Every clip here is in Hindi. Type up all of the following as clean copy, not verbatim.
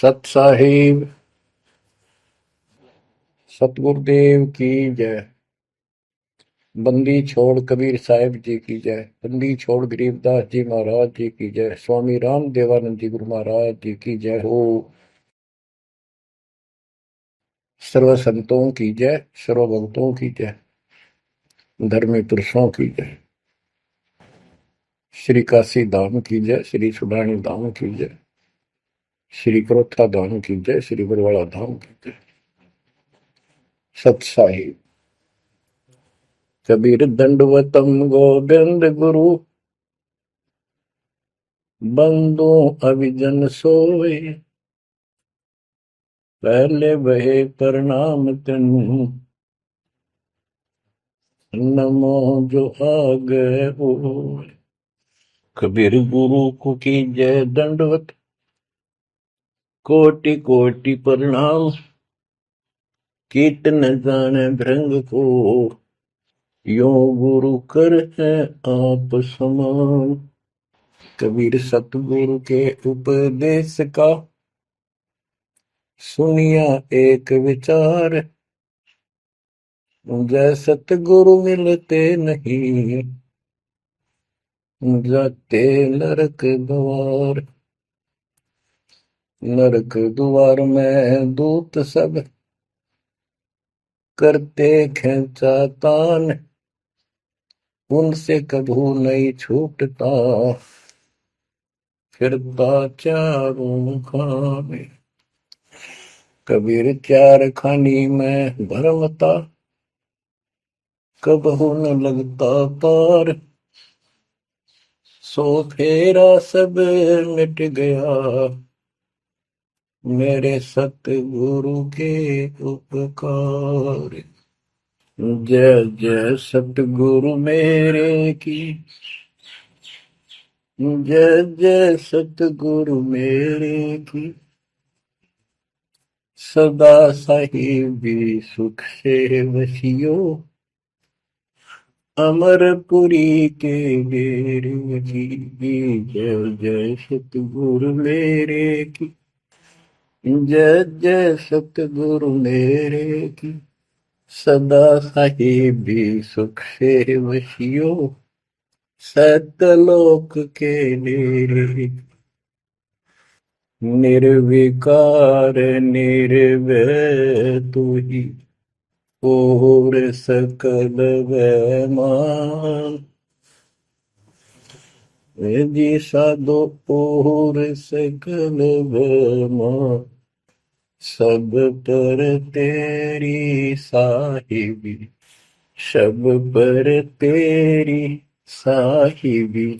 सत साहिब सतगुरुदेव की जय। बंदी छोड़ कबीर साहिब जी की जय। बंदी छोड़ गरीबदास जी महाराज जी की जय। स्वामी राम देवानंद जी गुरु महाराज जी की जय हो। सर्व संतों की जय, सर्व भक्तों की जय, धर्मी पुरुषों की जय। श्री काशी धाम की जय, श्री सुडानी धाम की जय, श्री क्रोथा धाम की जय, श्री बरवाड़ा धाम की जय। सत साहिब कबीर दंडवतम गोविंद गुरु, बंदो अभिजन सोए, पहले बहे प्रणाम तिन, नमो जो आगे होए। कबीर गुरु को की जय दंडवत, कोटि कोटि प्रणाम, कीर्तन जाने भृंग को, यो गुरु कर है आप समान। कबीर सतगुरु के उपदेश का, सुनिया एक विचार, जय सतगुरु मिलते नहीं, जाते नरक द्वार। नरक द्वार में दूत सब, करते खेचा तान, उनसे कभू नहीं छूटता, फिरता चारों खाने। कबीर चार खानी में भरमता, कबहू न लगता पार, सो फेरा सब मिट गया, मेरे सतगुरु के उपकार। जय जय सतगुरु मेरे की, जय जय सतगुरु मेरे की, सदा साहिबी सुख से वसियो, अमरपुरी के मेरे की। जय जय सतगुरु मेरे की, जय जय सतगुरु मेरे की, सदा साहिबी सुख से वसियो, सतलोक के नेरे। निर्विकार निर्भय तू ही, और सकल वैमान। जी साधो और सकल वैमान, सब पर तेरी साहिबी, सब पर तेरी साहिबी,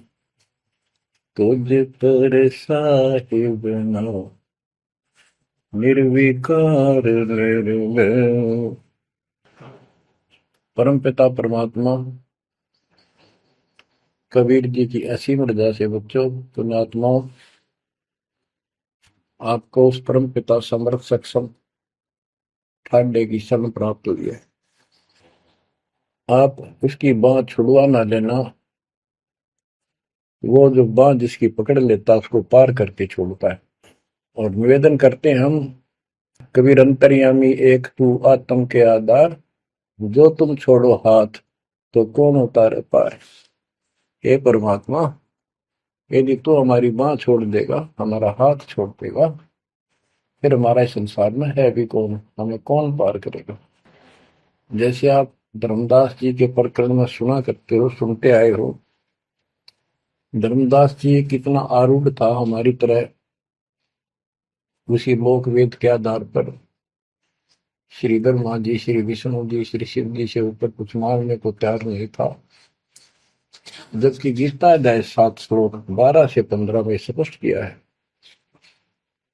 तुझ पर साहिब ना, निर्विकार निर्भय। परम पिता परमात्मा कबीर जी की असीम रजा से बच्चों, पुण्यात्माओं, आपको उस परम पिता समर्थ सक्षम ठाडे की शरण प्राप्त हुई है। आप उसकी बाह छुड़वा ना लेना, वो जो बाह जिसकी पकड़ लेता उसको पार करके छोड़ता है। और निवेदन करते हैं हम, कबीर अंतर्यामी एक तू आत्म के आधार, जो तुम छोड़ो हाथ तो कौन उतारे पार। हे परमात्मा, यदि तू हमारी बाह छोड़ देगा, हमारा हाथ छोड़ देगा, फिर हमारा इस संसार में है भी कौन, हमें कौन पार करेगा। जैसे आप धर्मदास जी के प्रकरण में सुना करते हो, सुनते आए हो, धर्मदास जी कितना आरूढ़ था हमारी तरह, उसी लोक वेद के आधार पर श्री ब्रह्मा जी, श्री विष्णु जी, श्री शिव जी से ऊपर कुछ मांगने को तैयार नहीं था। जबकि गीता अध्याय 7 श्लोक 12 से 15 में स्पष्ट किया है,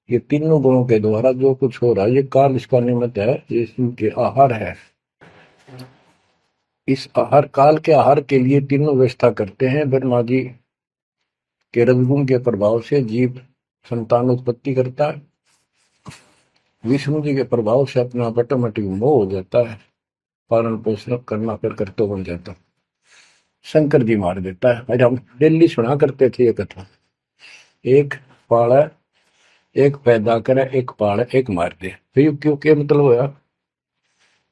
ये तीनों गुणों के द्वारा जो कुछ हो रहा है, ये काल इसका निमित्त है, ये इनके आहार है। इस आहार, काल के आहार के लिए तीनों व्यवस्था करते हैं। ब्रह्मा जी के रजगुण के प्रभाव से जीव संतान उत्पत्ति करता है, विष्णु जी के प्रभाव से अपना ऑटोमेटिक मोह हो जाता है, पालन पोषण करना फिर कर्तव्य बन जाता है, शंकर जी मार देता है। आज हम डेली सुना करते थे ये कथा। एक पाड़ा एक पैदा करे, एक पाले, एक मार दे। फिर क्यों क्या मतलब होया?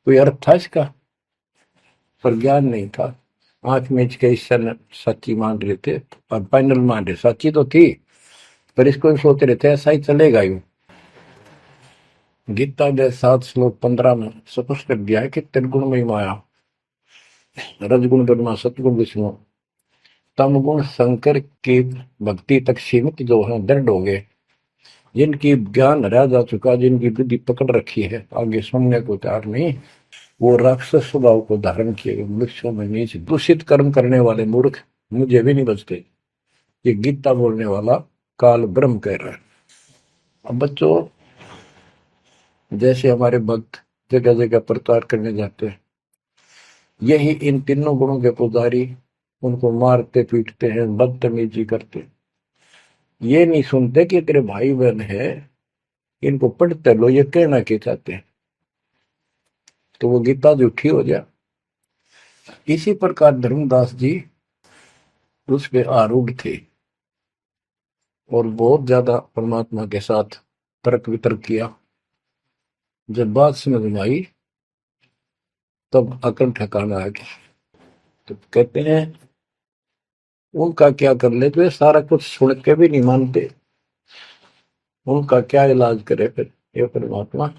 कोई अर्थ था इसका? पर ज्ञान नहीं था। आंख मीच के ईश्वर सच्ची मान रहे थे और फाइनल मान रहे, सच्ची तो थी पर इसको भी सोच रहे थे ऐसा ही चलेगा यूं। गीता के 7 श्लोक 15 में स्पष्ट कर दिया है कि त्रिगुण में माया, रजगुण ब्रह्मा, सतगुण विष्णु, तम गुण शंकर की भक्ति तक सीमित जो है दृढ़ हो गए, जिनकी ज्ञान हरा जा चुका, जिनकी बुद्धि पकड़ रखी है, आगे सुनने को तैयार नहीं, वो राक्षस स्वभाव को धारण किए गए मनुष्यों में नीच दूषित कर्म करने वाले मूर्ख मुझे भी नहीं बचते। ये गीता बोलने वाला काल ब्रह्म कह रहा है। अब बच्चों, जैसे हमारे भक्त जगह जगह प्रचार करने जाते हैं, यही इन तीनों गुणों के पुजारी उनको मारते पीटते हैं, बदतमीजी करते, ये नहीं सुनते कि तेरे भाई बहन है, इनको पढ़ते लो, ये कहना क्या चाहते हैं, तो वो गीता झूठी हो जाए। इसी प्रकार धर्मदास जी उस पे आरूढ़ थे और बहुत ज्यादा परमात्मा के साथ तर्क वितर्क किया। जब बात समझ में आई तब अकल ठिकाना आ गया। तो कहते हैं उनका क्या कर ले, तो ये सारा कुछ सुन के भी नहीं मानते, उनका क्या इलाज करे फिर ये परमात्मा?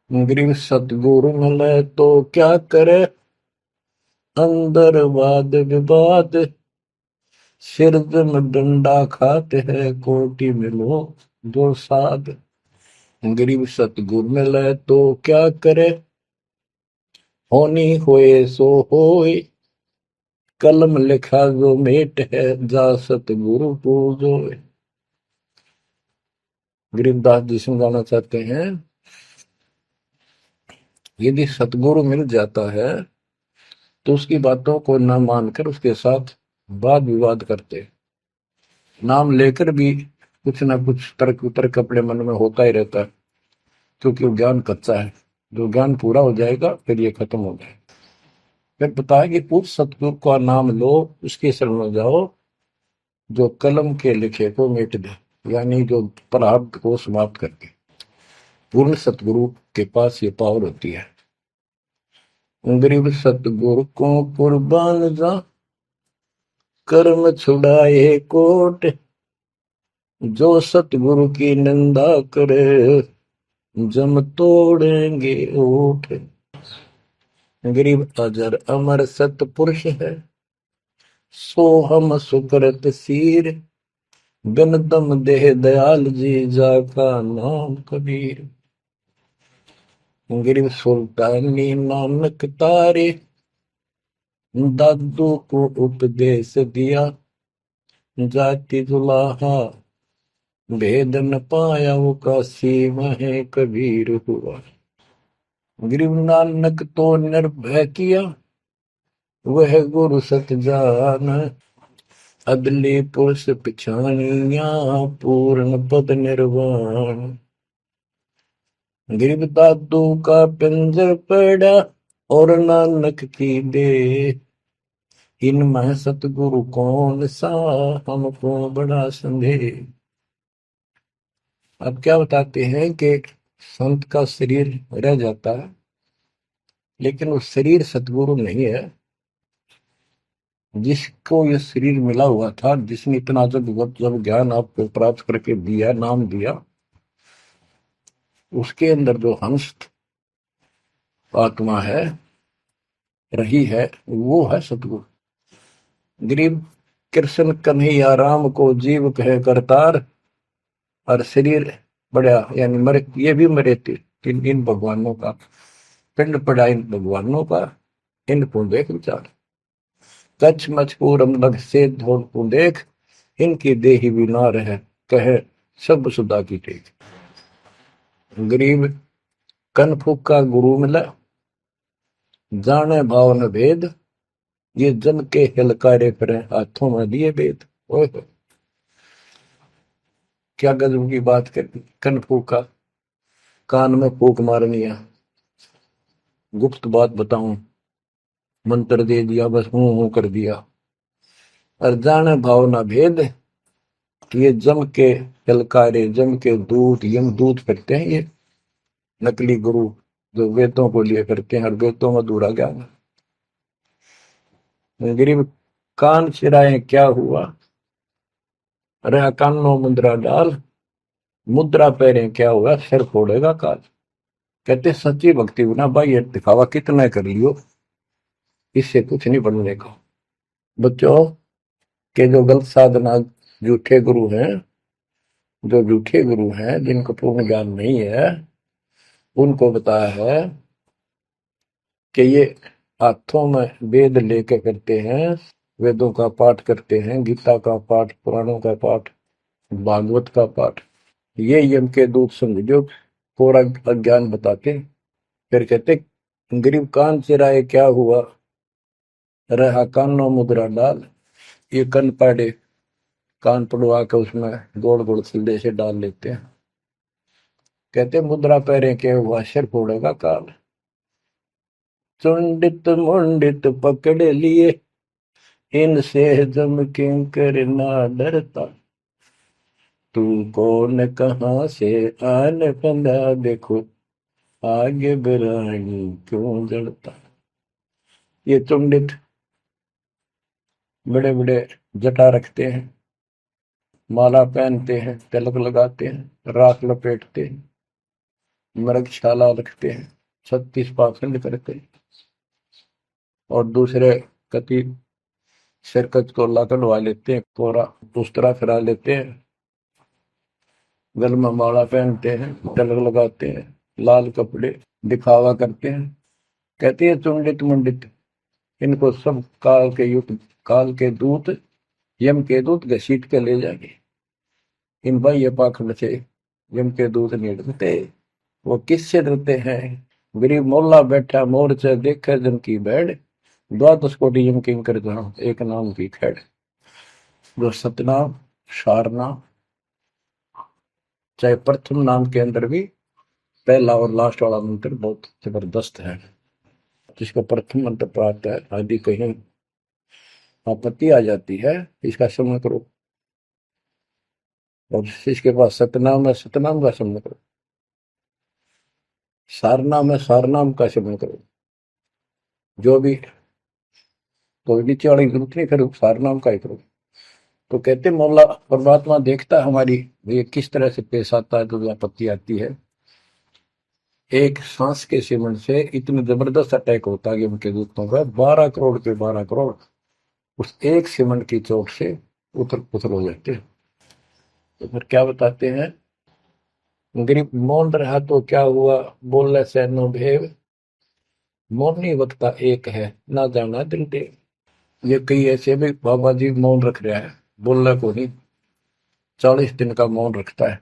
गरीब सतगुरु मिले तो क्या करे, अंदर वाद विवाद, सिर में डंडा खाते हैं, कोटि में लो दो साध। गरीब सतगुरु मिले तो क्या करे, होनी होए सो होए, कलम लिखा जो मेट है, जा सतगुरु पूजो। गरीबदास जी समझाना चाहते हैं, यदि सतगुरु मिल जाता है तो उसकी बातों को न मानकर उसके साथ वाद विवाद करते, नाम लेकर भी कुछ ना कुछ तर्क वितर्क अपने मन में होता ही रहता है, क्योंकि वो ज्ञान कच्चा है। जो ज्ञान पूरा हो जाएगा फिर ये खत्म हो जाएगा। फिर बताया कि उस सतगुरु का नाम लो, उसके शरण में जाओ जो कलम के लिखे को मिट दे, यानी जो प्रारब्ध को समाप्त करके। पूर्ण सतगुरु के पास ये पावर होती है। गरीब सतगुरु को कुर्बान जा, कर्म छुड़ाए कोट, जो सतगुरु की निंदा करे, जम तोड़ेंगे ओठ। गरीब अजर अमर सतपुरुष है, सो हम सुकृत सीर, बिन दम देह दयाल जी, जाका नाम कबीर। गरीब सुल्तानी नानक तारे, दादू को उपदेश दिया, जाति जुलाहा भेद न पाया, वो काशी में कबीर हुआ। गरीब नानक तो निर्भय किया, वह गुरु सत जान, अदली पुरुष पिछानिया, पूर्ण पद निर्वाण। गरीब दादू का पिंजर पड़ा, और नानक की दे, इनमें सतगुरु कौन सा, हमको बड़ा संदेह। अब क्या बताते हैं कि संत का शरीर रह जाता है, लेकिन वो शरीर सतगुरु नहीं है। जिसको ये शरीर मिला हुआ था, जिसने इतना जब ज्ञान आपको प्राप्त करके दिया, नाम दिया, उसके अंदर जो हंस आत्मा है, रही है, वो है सतगुरु। गरीब कृष्ण कन्हैया राम को जीव कहे करतार, और शरीर बड़ा यानी मरे, ये भी मरे थे इन भगवानों का पिंड पड़ा, इन भगवानों का, इनको देख विचार, कच्छ मचपूरम लग से धोल को देख, इनकी देही भी ना रहे, कहे सब सुधा की टेक। गरीब कनफुक का गुरु मिला, जाने भाव न भेद, ये जन के हिलकारे फिरे, हाथों में दिए वेद। ओए क्या गजब की बात कर, कनफुक का कान में फूक मारनी है, गुप्त बात बताऊं, मंत्र दे दिया, बस हूं कर दिया। और जाने भाव न भेद, ये जम के ललकारे, जम के दूत, यम दूत करते हैं ये नकली गुरु जो वेदों को लिए करते हैं और वेदों में अधूरा ज्ञान। गरीब कान चिराए क्या हुआ, रहा कानों मुद्रा डाल, मुद्रा पैरे क्या हुआ, सिर फोड़ेगा काल। कहते सच्ची भक्ति बिना भाई ये दिखावा कितना कर लियो, इससे कुछ नहीं बनने का। बच्चों के जो गलत साधना, झूठे गुरु हैं, जो झूठे गुरु हैं जिनको पूर्ण ज्ञान नहीं है, उनको बताया है कि ये हाथों में वेद लेके करते हैं, वेदों का पाठ करते हैं, गीता का पाठ, पुराणों का पाठ, भागवत का पाठ। ये यम के दूत समझो पूरा अज्ञान बताते। फिर कहते गरीब कान चिराए क्या हुआ, रहा कानों मुद्रा डाल। ये कन पाड़े, कान पड़वा के उसमें गोड़ गोड़ सिल्ले से डाल लेते हैं। कहते मुद्रा पैरे के हुआ, सिर फोड़ेगा काल। चुंडित मुंडित पकड़ लिए, इनसे जम किंकर ना डरता। तू कौन कहाँ से आन बंदा, देखो आगे बिरानी क्यों जड़ता। ये चुंडित बड़े बड़े जटा रखते हैं, माला पहनते हैं, तिलक लगाते हैं, राख लपेटते हैं, मृगशाला रखते हैं, 36 पाखंड करते हैं, और दूसरे कति सिरकत को ला कढ़वा लेते हैं, कोरा दूसरा फिरा लेते हैं, गल में माला पहनते हैं, तिलक लगाते हैं, लाल कपड़े दिखावा करते हैं। कहते हैं चुंडित मुंडित, इनको सब काल के युग, काल के दूत, यम के दूत घसीट के ले जाएंगे। इन भाई ये पाखंड से यम के दूत नहीं डरते। वो किससे डरते हैं, गरीब मोल्ला बैठा मोर्चा देखे जन की बैठ, द्वादश कोटि यम किंकर जहां एक नाम की खैड़। जो सतनाम, सारनाम, चाहे प्रथम नाम के अंदर भी पहला और लास्ट वाला मंत्र बहुत जबरदस्त है। जिसको प्रथम मंत्र प्राप्त है, आदि कहीं आपत्ति आ जाती है, इसका श्रवण करो। और इसके पास सतनाम है, सतनाम का श्रवण करो। सारनाम है, सारनाम का श्रवण करो। जो भी कोई नीचे वाली जरूरत नहीं, फिर सारनाम का ही करो। तो कहते मौला परमात्मा देखता है हमारी ये किस तरह से पेश आता है, जो आपत्ति आती है। एक सांस के सेवन से इतने जबरदस्त अटैक होता है कि उनके दूतों का 12 करोड़ के 12 करोड़ उस एक सीमेंट की चोट से उथल पुथल हो जाते हैं। तो फिर क्या बताते हैं, गरीब मौन रहा तो क्या हुआ, बोले सैनो भेव, मौन ही वक्ता एक है, ना जाना दिल देव। ये कई ऐसे भी बाबा जी मौन रख रहा है, बोलने को नहीं, 40 दिन का मौन रखता है।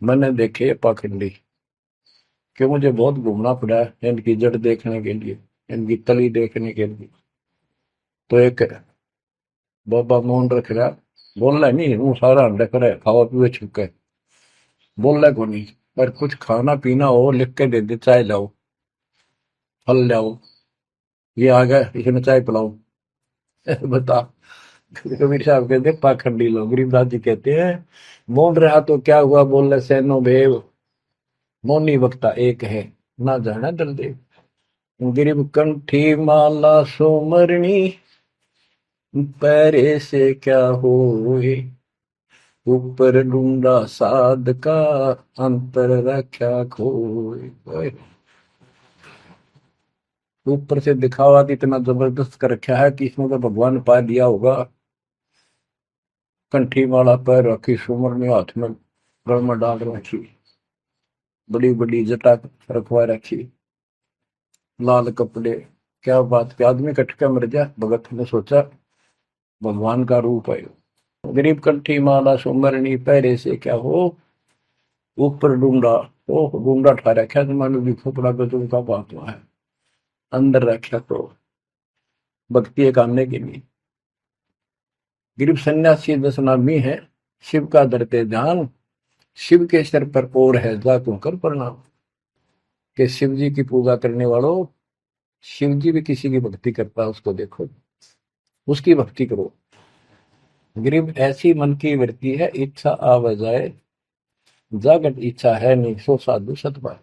मैंने देखे पाखंडी कि मुझे बहुत घूमना पड़ा है इनकी जड़ देखने के लिए, इनकी तली देखने के लिए। तो एक बाबा मौन रख रहा, बोलना नहीं, वो सारा अंडा करे खावा पीवे छुके, बोलना को नहीं। पर कुछ खाना पीना हो लिख के दे दे, चाय लाओ, फल लाओ, ये आ गया इसमें चाय पिलाओ। बता। कबीर साहब कहते पाखंडी लोग, गरीबदास जी कहते हैं मौन रहा तो क्या हुआ, बोल सैनो भेव, मौनी वक्ता एक है, ना जाना दल देव। गरीब कंठी माला सोमरणी, पैरे से क्या होए, ऊपर ढूंढा साध का, अंतर रख्या खोए। ऊपर से दिखावा इतना जबरदस्त कर रखा है कि इसमें तो भगवान पा दिया होगा। कंठी माला पैर रखी, सुमरनी हाथ में गल में डाल रखी, बड़ी बड़ी जटा रखवा रखी, लाल कपड़े। क्या बात के आदमी कटका मर जा, भगत ने सोचा भगवान का रूप है। गरीब कंठी माला सुमरनी, पैरे से क्या हो, ऊपर डूंडा, ओ डूंडा ठा रखा, तुम्हारे भी खोपड़ा गजब का बात हुआ है, अंदर रखा तो भक्ति करने के लिए। गरीब सन्यासी दशनामी है, शिव का धरते ध्यान, शिव के सर पर और है जातों कर प्रणाम। कि शिव जी की पूजा करने वालों, शिव जी भी किसी की भक्ति करता है, उसको देखो, उसकी भक्ति करो। गरीब ऐसी मन की वृत्ति है, इच्छा आव जाए, जागट इच्छा है नहीं, सो साधु सतपाल।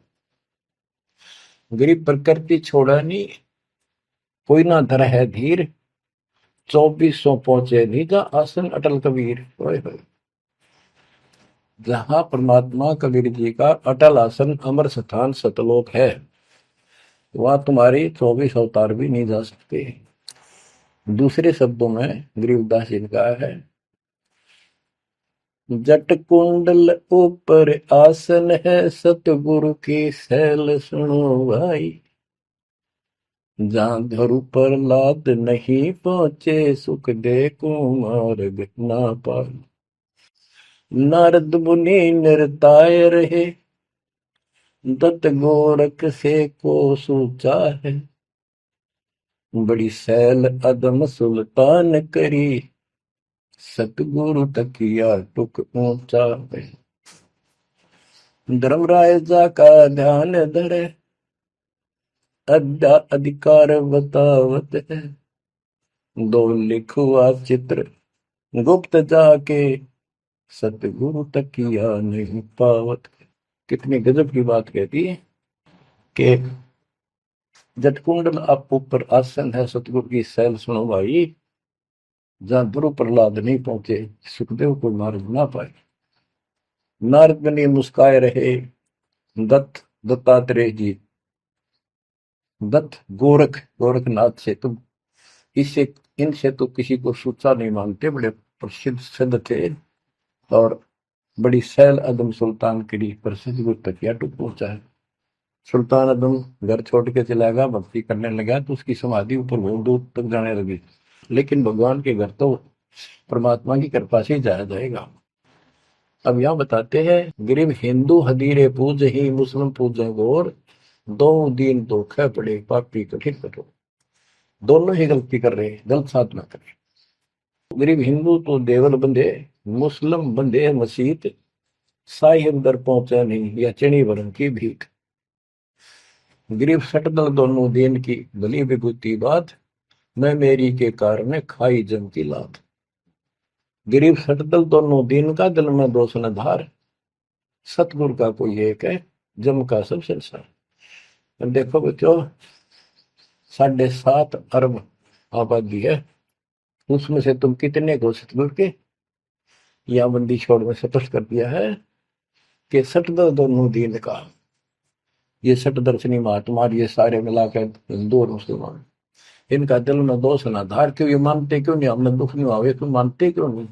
गरीब प्रकृति छोड़ा नहीं, कोई ना धर है धीर, 2400 पहुंचे निजा आसन अटल कबीर। ओए होए। जहां परमात्मा कबीर जी का अटल आसन अमर स्थान सतलोक है, वहां तुम्हारी 24 अवतार भी नहीं जा सकते। दूसरे शब्दों में गरीबदास जी ने कहा है, जट कुंडल ऊपर आसन है, सतगुरु की सैल सुनो भाई। जहां धरु पर लाद नहीं पहुंचे, सुख दे कुमार्ग ना पाए। नारद मुनि निरताय रहे, दत्त गोरख से को सूचा है। बड़ी सैल अदम सुल्तान करी, सतगुरु तकिया टुक ऊंचा है। धर्मराय जा का ध्यान धरे, अद्या अधिकार बतावत है। दो लिखुआ चित्र गुप्त जाके, सतगुरु तकिया नहीं पावत। कितनी गजब की बात कहती है कि जटकुंडल आप ऊपर आसन है, सतगुरु की सैल सुनो भाई। जहां ध्रुव प्रहलाद नहीं पहुंचे, सुखदेव को मार्ग ना पाए। नारद मुनि मुस्काए रहे, दत्तात्रेय जी, दत्त गोरख गोरखनाथ से तुम इससे इनसे तो किसी को सूचा नहीं मानते, बड़े प्रसिद्ध सिद्ध थे। और बड़ी सैल अदम सुल्तान की प्रसिद्ध गुरु तकिया टूट पहुंचा है। सुल्तान अदम घर छोड़ के चला गया, भक्ति करने लगा, तो उसकी समाधि ऊपर बहुत दूर तक जाने लगी। लेकिन भगवान के घर तो परमात्मा की कृपा से ही जाया जाएगा। अब यहाँ बताते हैं, गरीब हिंदू हदीरे पूज ही, मुस्लिम पूजे गोर, दो दीन धोखे पड़े, पापी कठिन कठोर। दोनों ही गलती कर रहे हैं, गलत साधना कर रहे हैं। गरीब हिंदू तो देवल बंधे, मुस्लिम बंधे मसीत, साई अंदर पहुंचा नहीं, या चणी वरण की भीख। गरीब सटदल दोनों दीन की, भली विभूति बात, मैं मेरी के कारण खाई जम की लात। गरीब सटदल दोनों दीन का, दिल में दोष न धार, सतगुरु का कोई एक है, जम का सब संसार। देखो बच्चों, 7.5 अरब आबादी है, उसमें से तुम कितने को सतगुरु के, या बंदी छोड़ में स्पष्ट कर दिया है कि सटदल दोनों दीन का। ये सट दर्शनी महात्मा, ये सारे मिलाकर हिंदू और मुसलमान, इनका दिल में दोष ना धार। क्यों? ये मानते क्यों नहीं हमने दुख नहीं आवे? क्यों मानते क्यों नहीं?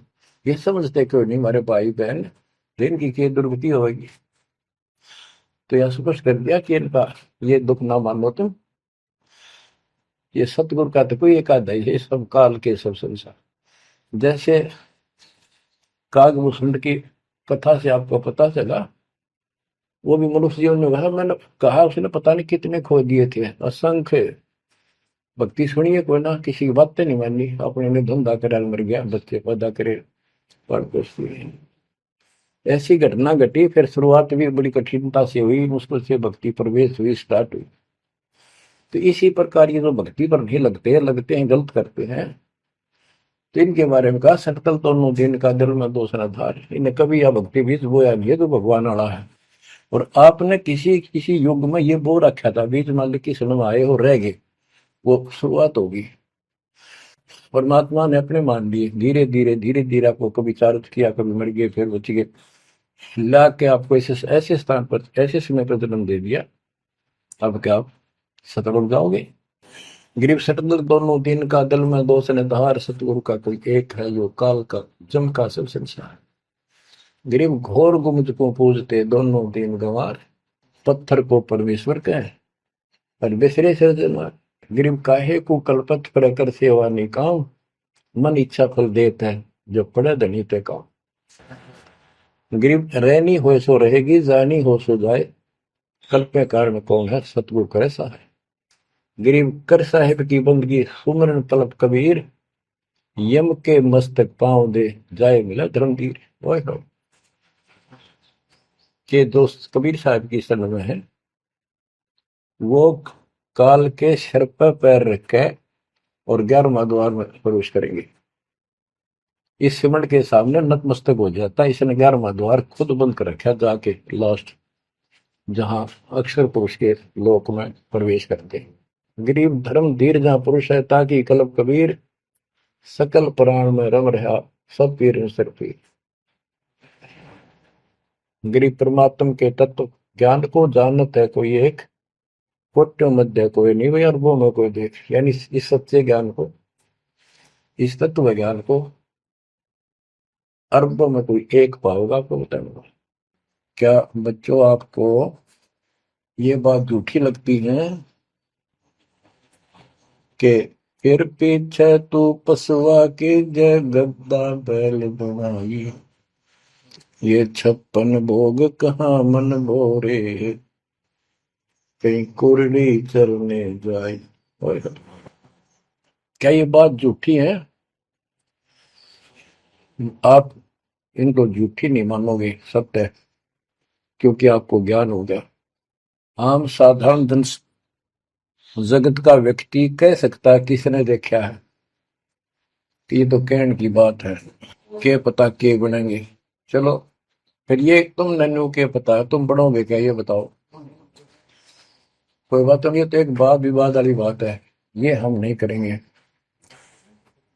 ये समझते क्यों नहीं हमारे भाई बहन, इनकी क्या दुर्गति होगी? तो यह स्पष्ट कर दिया कि इनका ये दुख ना मानो तुम। ये सतगुरु का तो कोई एक आधा ही है, सब काल के सब संसार। जैसे कागभूषण की कथा से आपको पता चला, वो भी मनुष्य जीवन में कहा, मैंने कहा उसने पता नहीं कितने खो दिए थे, असंख्य। भक्ति सुनिए कोई ना, किसी की बातें नहीं मानी, अपने ने धंधा करे मर गया, बच्चे पैदा करे पर कुछ नहीं। ऐसी घटना घटी, फिर शुरुआत भी बड़ी कठिनता से हुई, मुश्किल से भक्ति प्रवेश हुई, स्टार्ट हुई। तो इसी प्रकार ये जो भक्ति पर नहीं लगते हैं गलत करते हैं, तो इनके बारे में कहा, सटकल दोनों दिन का, दिल में दोष न धार। इन्हें कभी यह भक्ति बीज बोया नहीं है, तो भगवान वाला है। और आपने किसी किसी युग में ये बो रखा था, बीज मान ली किसी में आए हो रह गए, वो शुरुआत होगी। परमात्मा ने अपने मान लिए, धीरे धीरे धीरे धीरे आपको कभी चारित किया, कभी मर गए, फिर बच गए, ला के आपको ऐसे ऐसे स्थान पर, ऐसे समय पर जन्म दे दिया। अब क्या आप सतगुरु जाओगे? गरीब सतगुरु दोनों दिन का, दिल में दोष ने धार, सतगुरु का कोई एक है, जो काल का जम का सब संसार। गरीब घोर गुमज को पूजते, दोनों दिन गंवार, पत्थर को परमेश्वर कहे, पर बिसरे सृजनहार। गरीब काहे को कल्पत पर कर सेवा निकाम, मन इच्छा फल देता है, जो पड़े धनी पे काम। गरीब रहनी हो सो रहेगी, जानी हो सो जाए, कल्पे कारण कौन है, सतगुरु करे सहाय। गरीब कर साहिब की बंदगी, सुमरन तलब कबीर, यम के मस्तक पांव दे, जाए मिला धर्मवीर। ओए हो, के दोस्त कबीर साहब की शरण में है, वो काल के सिर पर पैर रख के और 11वां द्वार में प्रवेश करेंगे। इस सिमट के सामने नतमस्तक हो जाता है। इसने 11वां द्वार खुद बंद कर रखा जाके लास्ट, जहां अक्षर पुरुष के लोक में प्रवेश करते। गरीब धर्म धीर जहां पुरुष है, ताकि कलब कबीर सकल प्राण में रम रहा सब पीर सिर पीर। गरीब परमात्म के तत्व ज्ञान को जानत है कोई एक, कोट्यों मध्य कोई नहीं भाई, अरबों में कोई देख। यानी इस सच्चे ज्ञान को, इस तत्व ज्ञान को अरबों में कोई एक पाओगा, आपको बताऊंगा। क्या बच्चों आपको ये बात झूठी लगती है कि फिर पीछे तू पसवा के जय गद्दा बैल बनाई, ये 56 भोग कहाँ मन भोरे, कहीं कुरड़ी चरने जाए। क्या ये बात झूठी है? आप इनको झूठी नहीं मानोगे, सत्य है, क्योंकि आपको ज्ञान हो गया। आम साधारण जन जगत का व्यक्ति कह सकता है किसने देखा है, ये तो कहने की बात है, के पता के बनेंगे। चलो फिर ये तुम नन्नू के पता है, तुम बढ़ोगे क्या ये बताओ। कोई बात नहीं, ये तो एक वाद विवाद वाली बात है, ये हम नहीं करेंगे।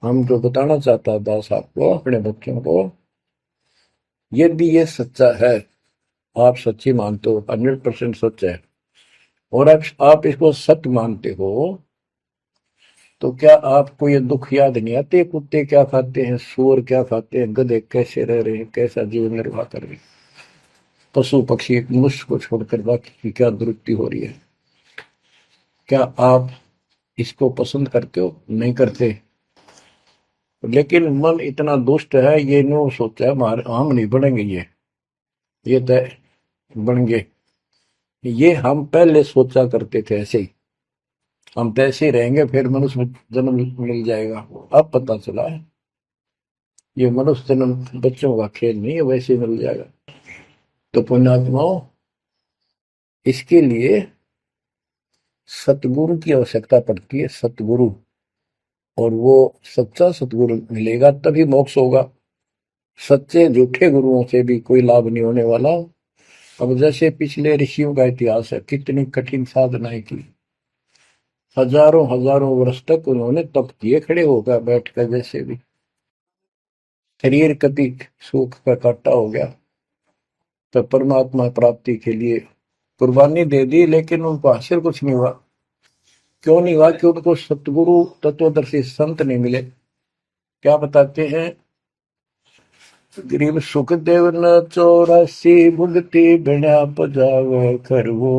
हम जो बताना चाहता दास आपको, अपने बच्चों को, यदि ये सच्चा है, आप सच्ची मानते हो, 100% सच है, और आप इसको सत्य मानते हो, तो क्या आपको ये दुख याद नहीं आते? कुत्ते क्या खाते हैं, सूअर क्या खाते हैं, गधे कैसे रह रहे हैं, कैसा जीवन निर्वाह कर रहे हैं, पशु पक्षी मनुष्य को छोड़कर बाकी की क्या दुरुक्ति हो रही है। क्या आप इसको पसंद करते हो? नहीं करते। लेकिन मन इतना दुष्ट है, ये नो सोचा है हमारे हम नहीं बनेंगे, ये तय बन गए। ये हम पहले सोचा करते थे ऐसे ही, हम तो ऐसे ही रहेंगे, फिर मनुष्य जन्म मिल जाएगा। अब पता चला है ये मनुष्य जन्म बच्चों का खेल नहीं है, वैसे ही मिल जाएगा। तो पुण्यात्माओं, इसके लिए सतगुरु की आवश्यकता पड़ती है, सतगुरु। और वो सच्चा सतगुरु मिलेगा तभी मोक्ष होगा। सच्चे झूठे गुरुओं से भी कोई लाभ नहीं होने वाला। अब जैसे पिछले ऋषियों का इतिहास है, कितनी कठिन साधनाएं की, हजारों हजारों वर्ष तक उन्होंने तप किए, खड़े होकर बैठकर, जैसे भी शरीर कति सुख का काटा हो गया, तो परमात्मा प्राप्ति के लिए कुर्बानी दे दी, लेकिन उनको हासिल कुछ नहीं हुआ। क्यों नहीं हुआ? कि उनको सतगुरु तत्वदर्शी संत नहीं मिले। क्या बताते हैं? गरीब सुखदेव न 84 भुगती बिना पजावे खरवो,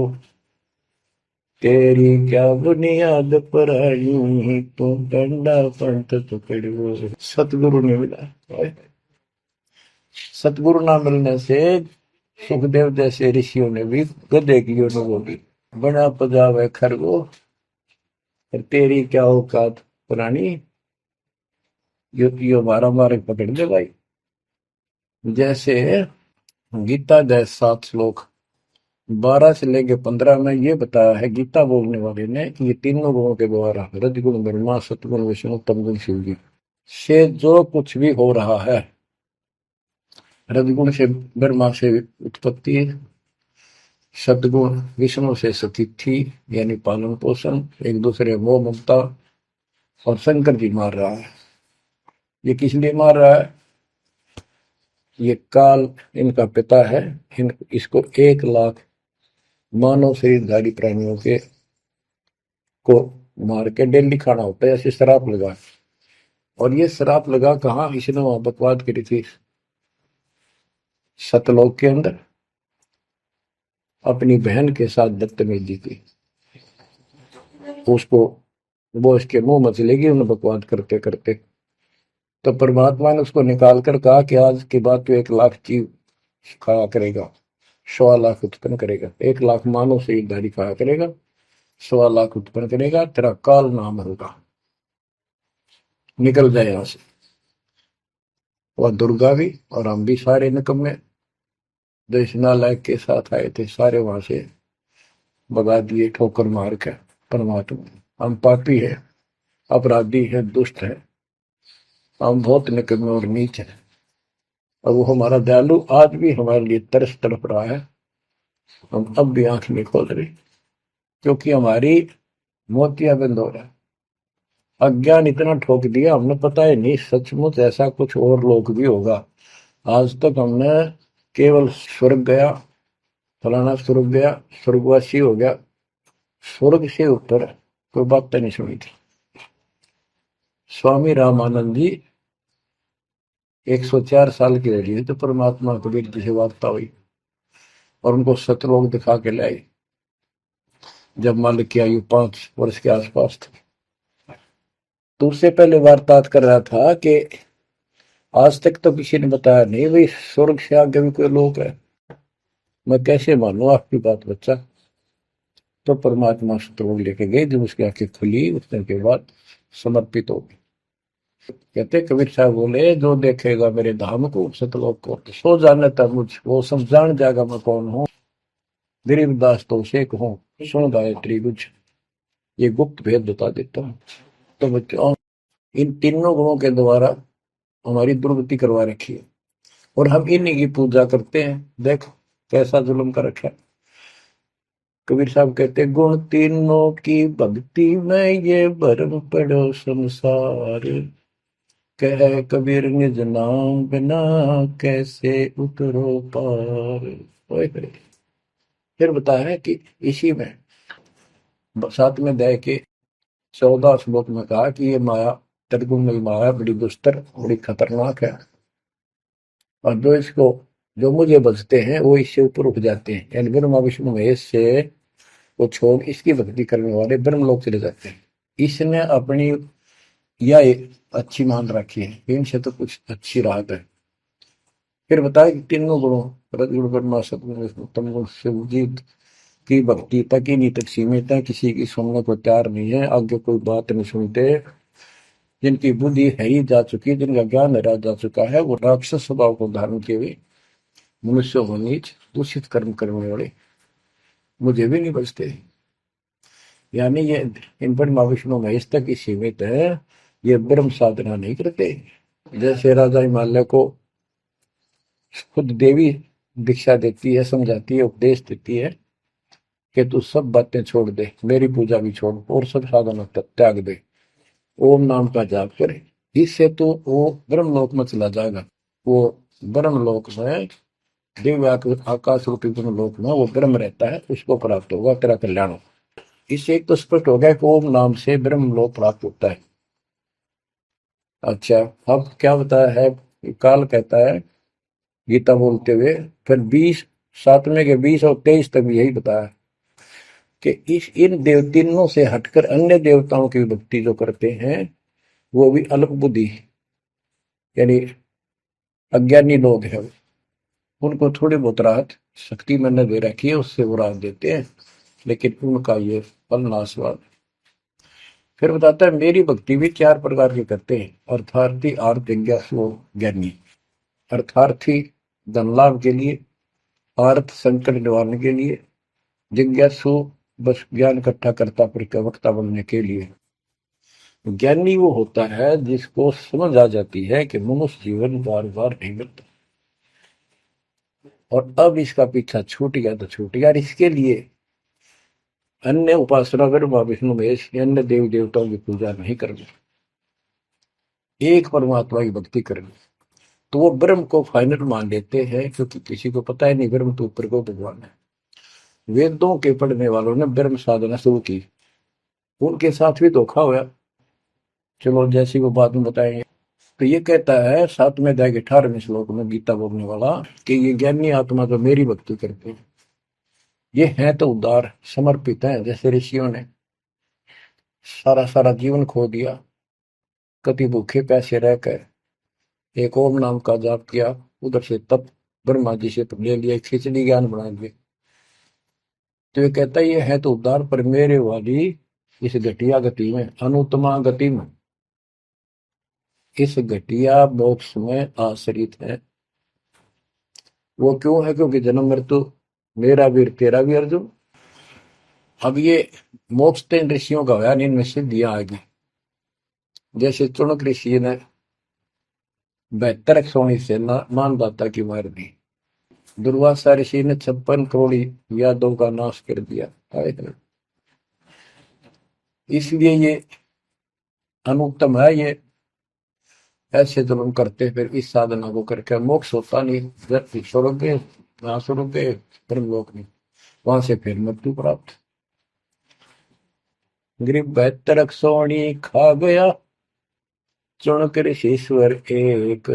तेरी क्या बुनियाद पर आई, तू डंडा पंथ पकड़ो। सतगुरु नहीं मिला। सतगुरु ना मिलने से सुखदेव जैसे ऋषियों ने भी गधे की अनुभव की, बना पजावे खरगो, तेरी क्या औकात पुरानी, यो मारा मारे पकड़ दे भाई। जैसे गीता जय 7 श्लोक 12 से लेके 15 में ये बताया है गीता बोलने वाले ने कि ये तीनों गुणों के द्वारा, रजगुण ब्रह्मा, सतगुण विष्णु, तमगुण शिव जी से जो कुछ भी हो रहा है, रजगुण से ब्रह्मा से उत्पत्ति, सतगुण विष्णु से स्थिति यानी पालन पोषण, एक दूसरे मोह ममता, और शंकर जी मार रहा है। ये किस लिए मार रहा है? ये काल इनका पिता है, इसको 1 लाख मानव शरीरधारी प्राणियों के को मार के डेली खाना होता है, ऐसे शराब लगा। और ये शराब लगा कहाँ? इसने वहां बकवाद करी थी सतलोक के अंदर, अपनी बहन के साथ बदतमीजी की, उसको वो इसके मुंह में चलेगी उन्हें बकवाद करते करते। तो परमात्मा ने उसको निकाल कर कहा कि आज के बाद तो 1 लाख जीव खाया करेगा, 1.25 लाख उत्पन्न करेगा, 1 लाख मानव शरीरधारी खाया करेगा, 1.25 लाख उत्पन्न करेगा, तेरा काल नाम होगा, निकल जाए यहां से। वह दुर्गा भी और हम भी सारे निकम्मे जो इस नालायक के साथ आए थे, सारे वहां से भगा दिए ठोकर मार के। परमात्मा हम पापी है, अपराधी है, दुष्ट है, हम बहुत निकम्मे और नीच हैं, और वो हमारा दयालु आज भी हमारे लिए तरस तड़प रहा है। हम अब भी आंख नहीं खोल रहे, क्योंकि हमारी मोतियां बंद हो रहा है। अज्ञान इतना ठोक दिया, हमने पता ही नहीं सचमुच ऐसा कुछ और लोक भी होगा। आज तक हमने केवल स्वर्ग गया, फलाना स्वर्ग गया, स्वर्गवासी हो गया, स्वर्ग से ऊपर कोई बात नहीं सुनी थी। स्वामी रामानंद जी 104 साल की रही तो परमात्मा कबीर जी से वार्ता हुई और उनको सतलोक दिखा के लाई, जब मालिक की आयु 5 वर्ष के आसपास थी। तो उससे पहले वार्तालाप कर रहा था कि आज तक तो किसी ने बताया नहीं भाई स्वर्ग से आगे भी कोई लोक है, मैं कैसे मानूं आपकी बात बच्चा। तो परमात्मा सतलोक लेके गए, जब उसकी आंखें खुली उतने के बाद समर्पित हो गई। कहते कबीर साहब बोले, जो देखेगा मेरे धाम को सतलोक को सो जाने तक मुझ वो सब जान जाएगा मैं कौन हूँ। गरीबदास तो उसे कहूँ सुन गायत्री कुछ, ये गुप्त भेद बता देता हूँ। तो बच्चों इन तीनों गुणों के द्वारा हमारी दुर्गति करवा रखी है, और हम इन्हीं की पूजा करते हैं। देख कैसा जुल्म कर रखा है। कबीर साहब कहते गुण तीनों की भक्ति में ये भरम पड़ो संसार, कह कबीर निज नाम बिना कैसे उतरो पार। ओए होए। फिर बताया है कि इसी में 7वें अध्याय के 14 श्लोक में कहा कि ये माया त्रिगुण माया बड़ी दुस्तर बड़ी खतरनाक है, और जो मुझे बचते हैं वो इससे ऊपर उठ जाते हैं, यानी ब्रह्मा विष्णु महेश से वो छोड़ इसकी भक्ति करने वाले ब्रह्मलोक चले जाते हैं। इसने अपनी यह अच्छी मान रखी है, इनसे तो कुछ अच्छी राहत है। फिर बताया कि तीनों गुणों रजगुण ब्रह्मा सतगुण विष्णु तम गुण शिव जी की भक्ति तक ही नहीं तक सीमित है, किसी की सुनने को तैयार नहीं है, आगे कोई बात नहीं सुनते। जिनकी बुद्धि है ही जा चुकी, जिनका ज्ञान हरा जा चुका है, वो राक्षस स्वभाव को धारण किए हुए मनुष्य हो नीच दूषित कर्म करने वाले मुझे भी नहीं बचते। यानी ये इन पर माँ विष्णु महेश तक ही सीमित है, ये ब्रह्म साधना नहीं करते। जैसे राजा हिमालय को खुद देवी दीक्षा देती है, समझाती है, उपदेश देती है कि तू सब बातें छोड़ दे, मेरी पूजा भी छोड़ और सब साधना त्याग दे, ओम नाम का जाप करे, इससे तो वो ब्रह्मलोक में चला जाएगा। वो ब्रह्मलोक में दिव्य आकाश रूपी ब्रह्मलोक में वो ब्रह्म रहता है, उसको प्राप्त होगा, तेरा कल्याण हो। इससे एक तो स्पष्ट हो गया कि ओम नाम से ब्रह्मलोक प्राप्त होता है। अच्छा, अब क्या बताया है, काल कहता है गीता बोलते हुए, फिर 7वें के 20 और 23 तक भी यही बताया कि इन तीनों से हटकर अन्य देवताओं की भक्ति जो करते हैं वो भी अल्प बुद्धि यानी अज्ञानी लोग हैं, उनको थोड़ी बहुत राहत शक्ति मैंने दे रखी है, उससे वो राहत देते हैं, लेकिन उनका ये फल नाशवान। फिर बताता है मेरी भक्ति भी 4 प्रकार की करते हैं, अर्थार्थी आर्थ जिज्ञासु ज्ञानी। अर्थार्थी धन लाभ के लिए, आर्थ संकट निवारण के लिए, जिज्ञासु बस ज्ञान इकट्ठा करता प्रवक्ता बनने के लिए। ज्ञानी वो होता है जिसको समझ आ जाती है कि मनुष्य जीवन बार बार नहीं मिलता, और अब इसका पीछा छूट गया तो छूट गया, इसके लिए अन्य उपासना ब्रह्मा विष्णु महेश अन्य देवी देवताओं की पूजा नहीं करनी, एक परमात्मा की भक्ति करनी। तो वो ब्रह्म को फाइनल मान लेते हैं, क्योंकि किसी को पता ही नहीं ब्रह्म तो ऊपर को भगवान है। वेदों के पढ़ने वालों ने ब्रह्म साधना शुरू की, उनके साथ भी धोखा हुआ। चलो जैसी वो बात में बताएंगे। तो ये कहता है 7वें अध्याय के 18वें श्लोक में गीता बोलने वाला कि ये ज्ञानी आत्मा जो मेरी भक्ति करते हैं ये हैं तो उदार समर्पित है, जैसे ऋषियों ने सारा सारा जीवन खो दिया, कभी भूखे प्यासे रहकर एक ओम नाम का जाप किया, उधर से तप ब्रह्मा जी से ले लिया, खिचड़ी ज्ञान बना दिए। तो ये कहता है ये है तो उदार, पर मेरे वाली इस घटिया गति में, अनुत्तमा गति में, इस घटिया मोक्ष में आश्रित है। वो क्यों है, क्योंकि जन्म मृत्यु मेरा वीर तेरा भी अर्जुन। अब ये मोक्ष तो इन ऋषियों का होया, इनमें सिद्धियां आ गई। जैसे चुनक ऋषि ने 72 सोनी से मानदाता की मार दी। दुर्वासा ऋषि ने 56 करोड़ यादव का नाश कर दिया। इसलिए ये अनुत्तम है। ये ऐसे जुल्म करते फिर इस साधना को करके मोक्ष होता नहीं, छोड़ोगे वहां छोड़ोगे ब्रह्मलोक नहीं, वहां से फिर मृत्यु प्राप्त। गरीब 72 सोनी खा गया चुन कर ईश्वर एक,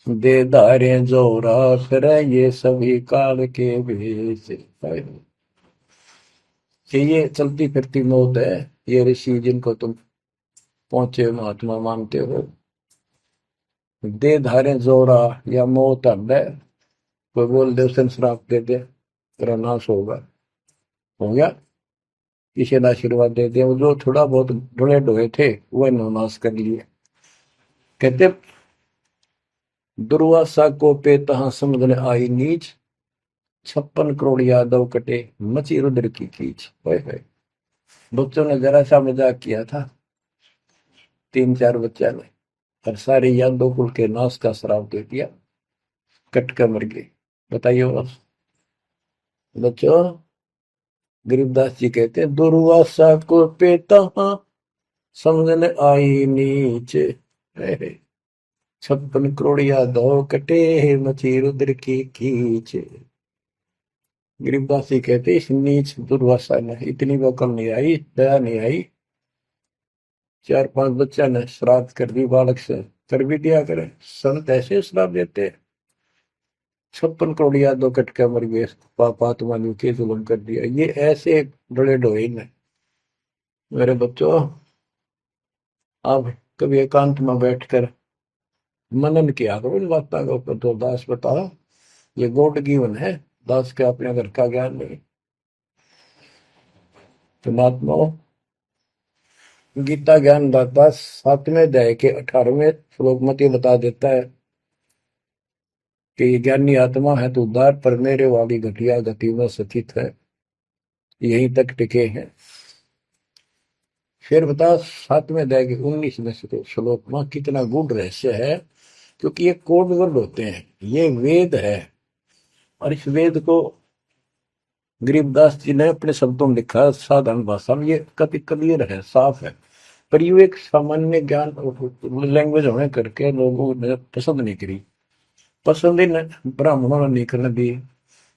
दे धारे जोरा फिर ये सभी काल के भेष। कि ये चलती फिरती मौत है। ये ऋषि जिनको तुम पहुंचे महात्मा मानते हो, दे धारे जोरा या मौत है। कोई बोल दे उसे श्राप दे दे तेरा नाश होगा, हो गया। किसी ने आशीर्वाद दे दिया, वो जो थोड़ा बहुत ढोए ढोए थे वह नाश कर लिए। कहते दुर्वासा को पे तहां समझने आई नीच, 56 करोड़ यादव कटे मची रुद्र की कीच। बच्चों ने जरा सा मजाक किया था, 3-4 बच्चा ने, और सारे यादव कुल के नाश का श्राप दे दिया, कट कर मर गए। बताइए बस बच्चों। गरीबदास जी कहते हैं दुर्वासा को पे तहां समझने आई नीच, 56 करोड़ यादव कटे मची रुद्र की कीच। गरीबदास जी कहते इस नीच दुर्वासा ने इतनी वकल नहीं आई, दया नहीं आई। 4-5 बच्चा ने श्राद्ध कर दी, बालक से कर भी दिया करे। संत ऐसे श्राप देते, 56 करोड़ यादव कट के मर गए, पापात्मा ने के जुल्म कर दिया। ये ऐसे डोले ढोए ने। मेरे बच्चों, आप कभी एकांत में बैठकर मनन किया करो इन बातों का ऊपर। तो दास बताओ, ये गॉड गिवन है, दास के अपने घर का ज्ञान नहीं। तो महात्माओं, गीता ज्ञान दाता 7वें अध्याय के 18वें श्लोक में ये बता देता है कि ज्ञानी आत्मा है तो उद्धार पर मेरे वाली घटिया गति में स्थित है, यहीं तक टिके हैं। फिर बता 7वें अध्याय के 19वें श्लोक में कितना गूढ़ रहस्य है, क्योंकि ये कोड वर्ड होते हैं, ये वेद है। और इस वेद को गरीबदास जी ने अपने शब्दों में लिखा, साधारण भाषा में। ये कति क्लियर है, साफ है, पर ये एक सामान्य ज्ञान लैंग्वेज होने करके लोगों ने पसंद नहीं करी। पसंद ही ब्राह्मणों ने नहीं करने दी।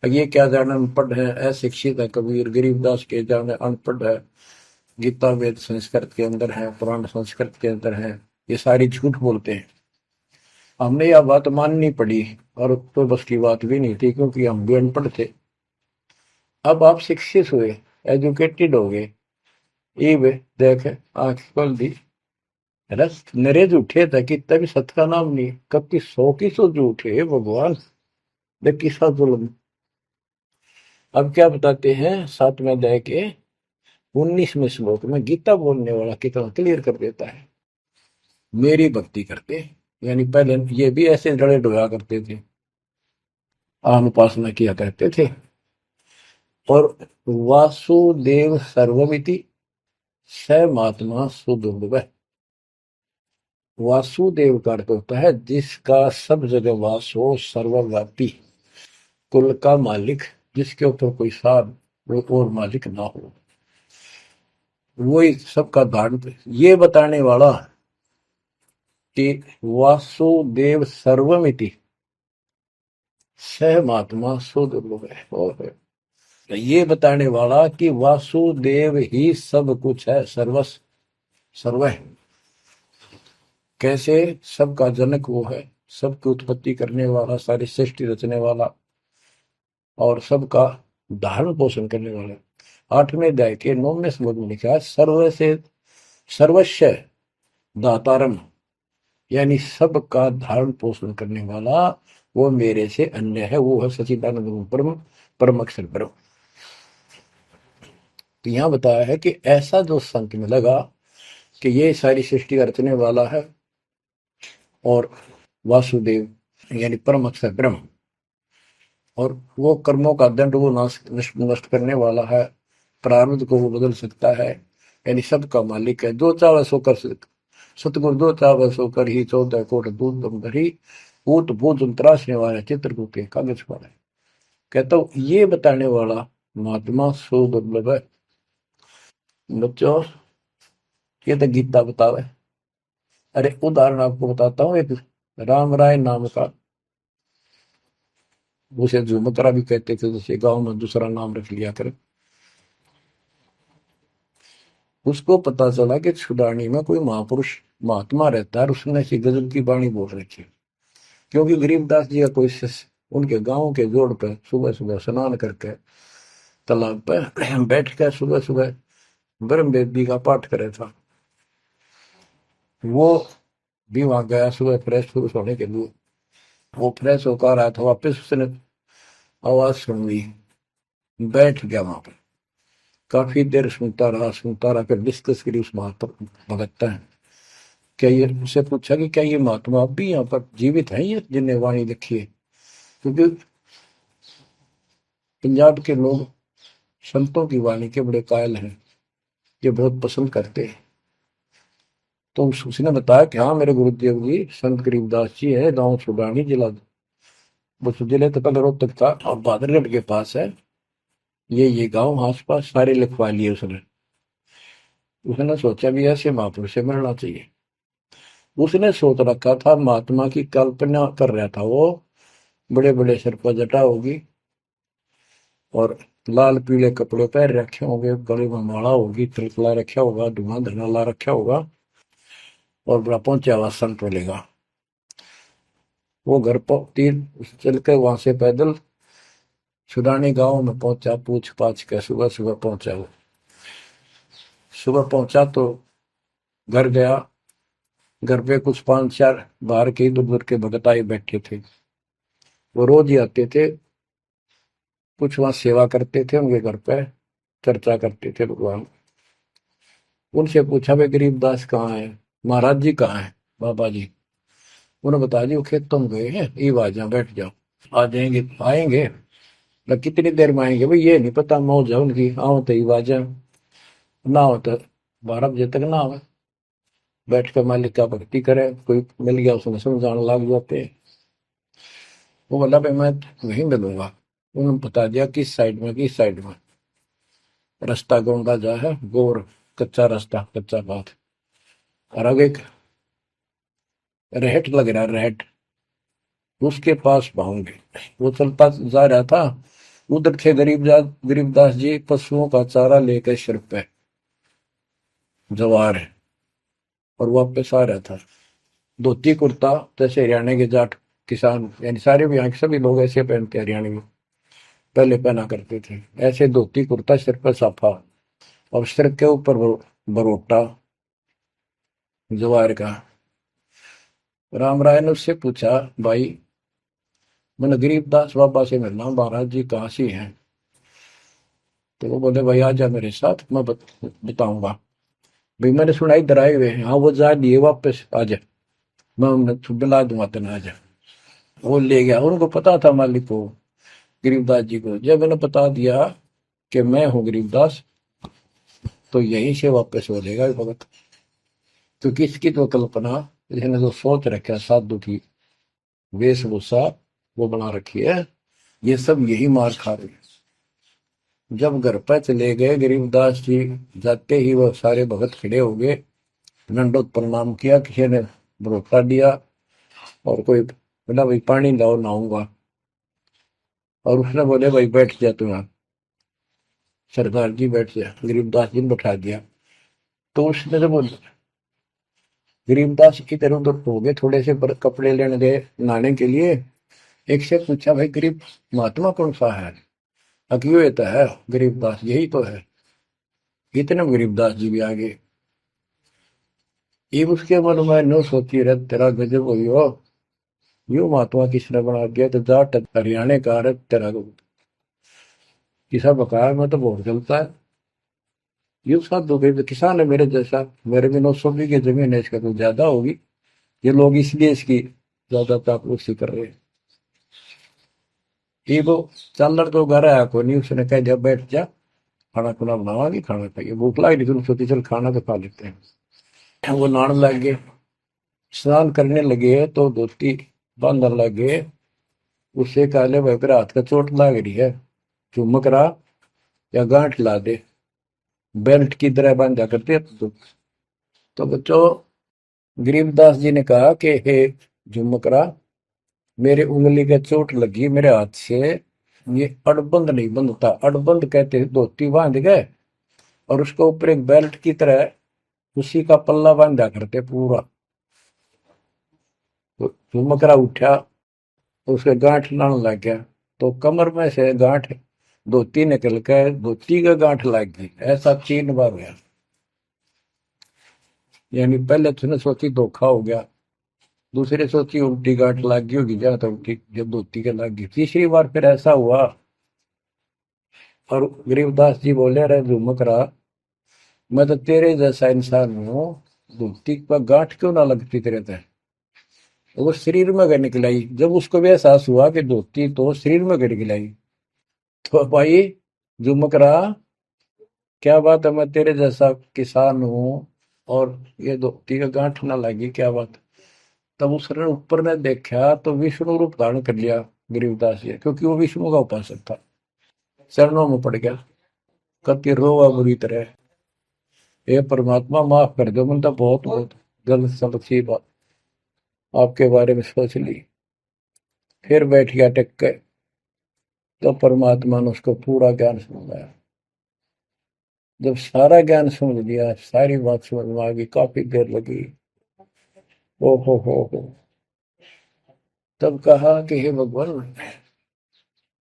ये क्या जाने अनपढ़ है, अशिक्षित है कबीर। गरीबदास के जाने अनपढ़ है, गीता वेद संस्कृत के अंदर है, पुराण संस्कृत के अंदर है, ये सारी झूठ बोलते हैं। हमने यह बात माननी पड़ी, और तो बस की बात भी नहीं थी, क्योंकि हम भी अनपढ़ थे। अब आप शिक्षित हुए, एजुकेटेड हो गए, ये देख आंख खोल दी। रस नरे झूठे था कि तभी सत का नाम नहीं, कब की 100 की 100 झूठे भगवान, देख किसा जुल्म। अब क्या बताते हैं 7वें अध्याय के 19वें श्लोक में, गीता बोलने वाला कितना क्लियर कर देता है। मेरी भक्ति करते, यानी पहले ये भी ऐसे डरे डोया करते थे, आम उपासना किया करते थे। और वासुदेव सर्वमिति स महात्मा सुदुर्लभ। वासुदेव का अर्थ होता है जिसका सब जगह वास हो, सर्वव्यापी, कुल का मालिक, जिसके ऊपर कोई साथ और मालिक ना हो, वही सबका धारण। ये बताने वाला कि वासुदेव सर्वमिति सह महात्मा सुदुर्लभ है। और ये बताने वाला कि वासुदेव ही सब कुछ है, सर्वस्व सर्व है। कैसे? सबका जनक वो है, सबकी उत्पत्ति करने वाला, सारी सृष्टि रचने वाला, और सबका धारण पोषण करने वाला। 8वें अध्याय के 9वें श्लोक में लिखा है सर्व से सर्वस्व दातारम, यानी सबका धारण पोषण करने वाला वो मेरे से अन्य है, वो है सच्चिदानंद परम परम अक्षर ब्रह्म। तो यहां बताया है कि ऐसा जो संत में लगा कि ये सारी सृष्टि रचने वाला है, और वासुदेव यानी परम अक्षर ब्रह्म, और वो कर्मों का दंड वो नष्ट करने वाला है, प्रारब्ध को वो बदल सकता है, यानी सबका मालिक है, जो चाहे सो कर सतगुरु दो चावल सो कर ही 14 कोट दूध तुम धरी ऊत भूत त्रासने वाला चित्रकूट के कागज पर है। कहता हूँ ये बताने वाला महात्मा सो दुर्लभ है। बच्चों ये तो गीता बतावे। अरे उदाहरण आपको बताता हूँ एक राम राय नाम का, उसे झुमकरा भी कहते थे, जैसे गांव में दूसरा नाम रख लिया कर। उसको पता चला कि छुडानी में कोई महापुरुष महात्मा रहता है, उसने ऐसी गजब की वाणी बोल रखी। क्योंकि गरीबदास जी का कोई शिष्य उनके गांव के जोड़ पे सुबह सुबह स्नान करके तालाब पे बैठ कर सुबह सुबह ब्रह्म वेदी का पाठ करे था। वो भी वहां गया सुबह फ्रेश फ्रूश होने के लिए। वो फ्रेश होकर आया था, वापिस उसने आवाज सुन ली, बैठ गया वहां पर। काफी देर सुनता रहा, फिर डिस्कस करी उस महात्मा भगत है। क्या ये उससे पूछा कि क्या ये महात्मा अब भी यहाँ पर जीवित है, ये जिन्हें वाणी लिखी है? क्योंकि पंजाब के लोग संतों की वाणी के बड़े कायल हैं, ये बहुत पसंद करते हैं। तो उसने बताया कि हाँ मेरे गुरुदेव जी संत गरीबदास जी है, गांव छुडानी जिला, वो जिले तो कल रोहतक था और बादरगढ़ के पास है। ये गांव आस पास सारे लिखवा लिए उसने। उसने सोचा भी ऐसे महापुरुष से मिलना चाहिए। उसने सोच रखा था महात्मा की कल्पना कर रहा था वो, बड़े बड़े सिर पर जटा होगी और लाल पीले कपड़े पहन रखे होंगे, गले में माला होगी, तिलक रखा होगा, धुआं धना ला रखा होगा और बड़ा पहुंचा हुआ संत मिलेगा। वो घर पर तीन चल के वहां से पैदल छुडानी गांव में पहुंचा, पूछ पाछ के सुबह सुबह पहुंचा। वो सुबह पहुंचा तो घर गया। घर पे कुछ 5-4 बाहर के इधर उधर के भगत आए बैठे थे। वो रोज ही आते थे, कुछ वहां सेवा करते थे, उनके घर पे चर्चा करते थे भगवान। उनसे पूछा भाई गरीबदास कहाँ है, महाराज जी कहाँ है, बाबा जी? उन्होंने बताया जी वो खेतों में गए हैं, ये आ जाओ बैठ जाओ। आ जाएंगे, आएंगे ना, कितनी देर में आएंगे भाई ये नहीं पता, मौज है उनकी, आओ तो ही आ जाए, ना हो तो 12 बजे तक ना आवे। बैठ कर मालिक का भक्ति करे, कोई मिल गया उसने समझाने लग जाते। वो बोला भाई मैं वहीं मिलूंगा। उन्होंने बता दिया किस साइड में, किस साइड में। रास्ता गोंडा जा है, गोर कच्चा रास्ता, कच्चा बात। और आगे एक रहट लग रहा है, रहट, उसके पास पहुंचे। वो चलता जा रहा था, उधर थे गरीबदास जी पशुओं का चारा लेकर सिर पे जवार है और वापस आ रहा था। धोती कुर्ता जैसे हरियाणा के जाट किसान, यानी सारे भी यहाँ के सभी लोग ऐसे पहनते हैं, हरियाणा में पहले पहना करते थे ऐसे धोती कुर्ता, सिर पर साफा और सिर के ऊपर बरोटा जवार का। राम राय ने उससे पूछा भाई मैंने गरीबदास बाबा से मिलना, महाराज जी कहाँ से हैं? तो वो बोले भाई आ जा मेरे साथ, मैं बताऊंगा। भाई मैंने सुना इधर आए हुए हैं, हाँ वो जा दिए वापस, आ जा, मैं उन्हें दिला दूंगा तेना, आ जा। वो ले गया। उनको पता था मालिक को, गरीबदास जी को। जब मैंने बता दिया कि मैं हूँ गरीबदास, तो यहीं से वापस हो जाएगा भगत। क्योंकि इसकी तो कल्पना, इसने जो सोच रखा है साधु की वेशभूषा वो बना रखी है, ये सब यही मार खा रहे हैं। जब घर पर चले गए गरीबदास जी, जाते ही वो सारे भगत खड़े हो गए, दंडोत प्रणाम किया, किसी ने भरोसा दिया और कोई बोला भाई पानी लाओ नहाऊंगा, और उसने बोले भाई बैठ जा तू यहाँ, सरदार जी बैठ जा। गरीबदास जी ने बैठा दिया। तो उसने जब गरीबदास इधर उधर हो गए, थोड़े से कपड़े लेने गए नहाने के लिए, एक से पूछा भाई गरीब महात्मा कौन सा है? अकियो ये तो है गरीबदास, यही तो है। इतने में गरीबदास जी भी आ गए। ये उसके मन में नो सोची रहे तेरा गजब हुई हो, यू महात्मा किसने बना दिया, तो जाट हरियाणा का रहे तेरा किसा बकाया में तो बहुत चलता है। ये साधु भाई किसान है मेरे जैसा, मेरे भी 900 बीघे जमीन है, इसका तो ज्यादा होगी, ये लोग इसलिए इसकी ज्यादा चापलूसी कर रहे हैं। ये वो चल तो घर आया को नहीं, उसने कह दिया बैठ जा, खाना खुना बनावागी, खाना खाइए, भूख लगी थी, सोची चल खाना तो खा लेते हैं। वो नहाने लग गए, स्नान करने लगे तो धोती बांधने लगे। उससे कहले भाई फिर हाथ का चोट लग रही है, चुमक रहा या गांठ ला दे, बेल्ट की तरह बांधा करते। तो बच्चों, गरीबदास जी ने कहा कि हे झुमकरा, मेरे उंगली के चोट लगी मेरे हाथ से, ये अड़बंद नहीं बंधता। अड़बंद कहते धोती बांध गए और उसके ऊपर एक बेल्ट की तरह उसी का पल्ला बांधा करते पूरा। तो झुमकरा उठा, उसके गांठ लाने लग गया, तो कमर में से गांठ धोती निकल कर धोती का गांठ लग गई। ऐसा 3 बार गया। यानी पहले तूने सोची धोखा हो गया, दूसरे सोची उल्टी गांठ लग गई होगी, जहां तक उल्टी जब धोती के लग गई, तीसरी बार फिर ऐसा हुआ। और गरीबदास जी बोले, अरे झुमकरा, मैं तो तेरे जैसा इंसान हूँ, धोती पर गांठ क्यों ना लगती तेरे तय। वो शरीर में गए निकलाई। जब उसको भी एहसास हुआ कि धोती तो शरीर में गए निकलाई, तो भाई झुमकरा, क्या बात है, मैं तेरे जैसा किसान हूँ और ये धोती का गांठ ना लगी, क्या बात। तब उसने ऊपर ने देखा तो विष्णु रूप धारण कर लिया गरीबदास जी, क्योंकि वो विष्णु का उपासक था। चरणों में पड़ गया, कति रोवा बुरी तरह, हे परमात्मा माफ कर दो, मैंने तो बहुत बहुत गलत समझी बात आपके बारे में सोच ली। फिर बैठ गया टेक के, तो परमात्मा ने उसको पूरा ज्ञान समझाया। जब सारा ज्ञान समझ लिया, सारी बात समझ में आ गई, काफी देर लगी। ओ हो, तब कहा कि हे भगवान,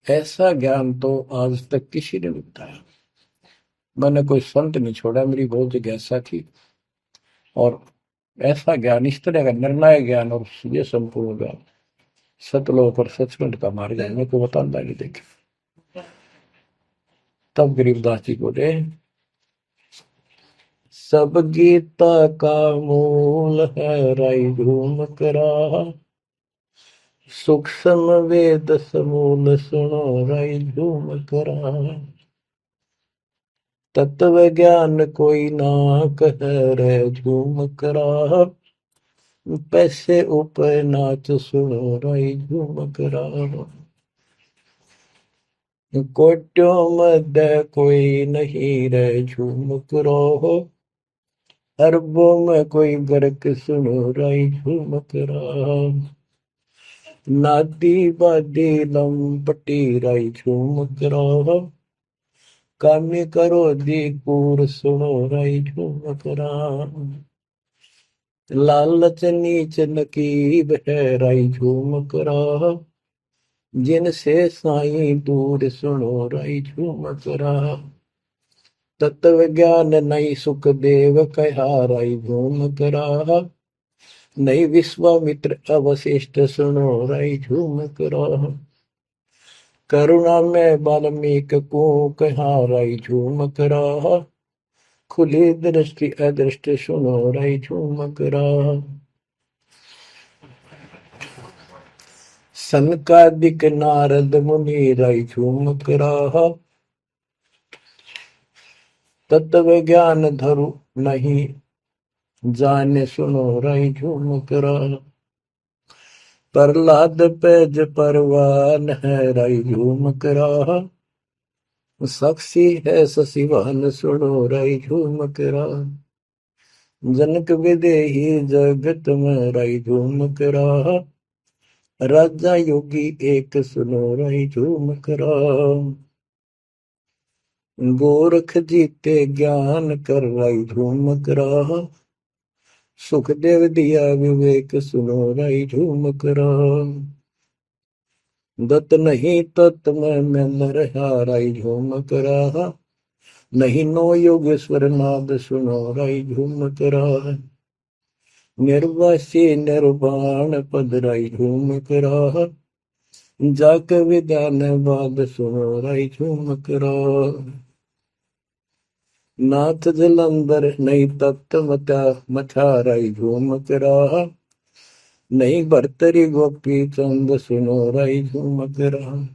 ऐसा ज्ञान तो आज तक किसी ने नहीं बताया। मैंने कोई संत नहीं छोड़ा, मेरी बहुत जिज्ञासा थी, और ऐसा ज्ञान, इस तरह का निर्णायक ज्ञान और ये संपूर्ण ज्ञान, सतलोक और सचखंड का मार्ग मेरे को बताना नहीं देखे। तब गरीबदास जी बोले, सब गीता का मूल है राई झूम करा, सूक्ष्म वेद समूल सुनो राई झूम करा, तत्व ज्ञान कोई ना कह रे झूम करा, पैसे ऊपर नाच सुनो राई झूम करा, कोट्यों मध्य कोई नहीं रे झूम करो, अरबों में कोई गर्क सुनो राई झूम करा, नादी बादी लंपटी राई झूम करा, कामी करो दी कूर सुनो राई झूम करा, लालच नीच नकीब है राई झूम करा, जिनसे साईं दूर सुनो राई झूम करा, तत्व ज्ञान नहीं सुख देव कहा राई झूम करा, नहीं विश्वामित्र अवशिष्ट सुनो राई झूम करा, करुणा में वाल्मीक को कहा राई झूम करा, खुली दृष्टि अदृष्ट सुनो राई झूम करा, सनकादिक नारद मुनि राई झूम करा, तत्व ज्ञान धरु नहीं जाने सुनो राई झूम करा, प्रहलाद पैज परवान है राई झूम करा, साक्षी है शशिवान सुनो राई झूम करा, जनक विदेही जगत में राई झूम करा, राजा योगी एक सुनो राई झूम करा, गोरख जीते ज्ञान कर राई झूम करा, सुखदेव दिया विवेक सुनो राई झूम करा, दत्त नहीं तत् में रहा राई झूम करा, नहीं नो योगेश्वर नाद सुनो राई झूम करा, निर्वासी निर्वाण पद राई झूम करा, जाक विधान बाद सुनो राई झूम करा, नाथ जलंधर नहीं तत्त मथा मथा राई झूम करा, नहीं भरतरी गोपी चंद सुनो राई झूम करा,